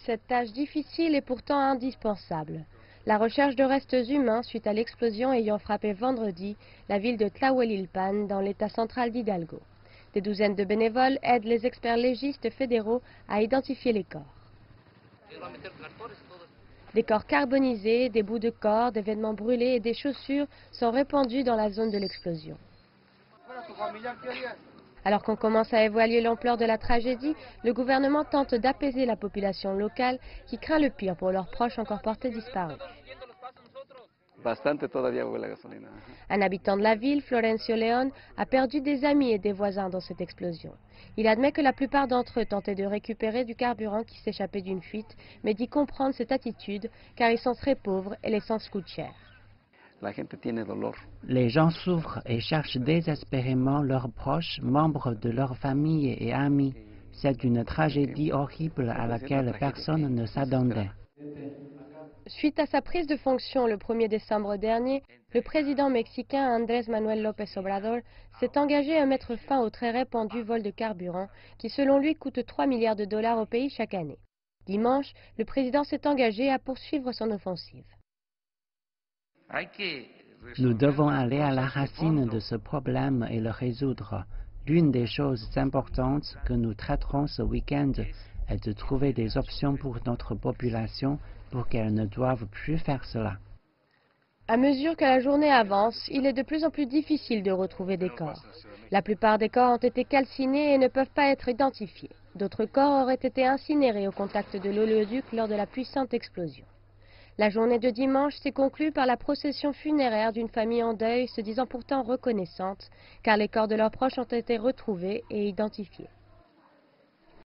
Cette tâche difficile est pourtant indispensable. La recherche de restes humains suite à l'explosion ayant frappé vendredi la ville de Tlahuelilpan dans l'état central d'Hidalgo. Des douzaines de bénévoles aident les experts légistes fédéraux à identifier les corps. Des corps carbonisés, des bouts de corps, des vêtements brûlés et des chaussures sont répandus dans la zone de l'explosion. Alors qu'on commence à évaluer l'ampleur de la tragédie, le gouvernement tente d'apaiser la population locale qui craint le pire pour leurs proches encore portés disparus. Un habitant de la ville, Florencio León, a perdu des amis et des voisins dans cette explosion. Il admet que la plupart d'entre eux tentaient de récupérer du carburant qui s'échappait d'une fuite, mais dit comprendre cette attitude car ils sont très pauvres et l'essence coûte cher. Les gens souffrent et cherchent désespérément leurs proches, membres de leur famille et amis. C'est une tragédie horrible à laquelle personne ne s'attendait. Suite à sa prise de fonction le 1er décembre dernier, le président mexicain Andrés Manuel López Obrador s'est engagé à mettre fin au très répandu vol de carburant qui selon lui coûte 3 milliards de dollars au pays chaque année. Dimanche, le président s'est engagé à poursuivre son offensive. Nous devons aller à la racine de ce problème et le résoudre. L'une des choses importantes que nous traiterons ce week-end est de trouver des options pour notre population pour qu'elle ne doive plus faire cela. À mesure que la journée avance, il est de plus en plus difficile de retrouver des corps. La plupart des corps ont été calcinés et ne peuvent pas être identifiés. D'autres corps auraient été incinérés au contact de l'oléoduc lors de la puissante explosion. La journée de dimanche s'est conclue par la procession funéraire d'une famille en deuil se disant pourtant reconnaissante, car les corps de leurs proches ont été retrouvés et identifiés.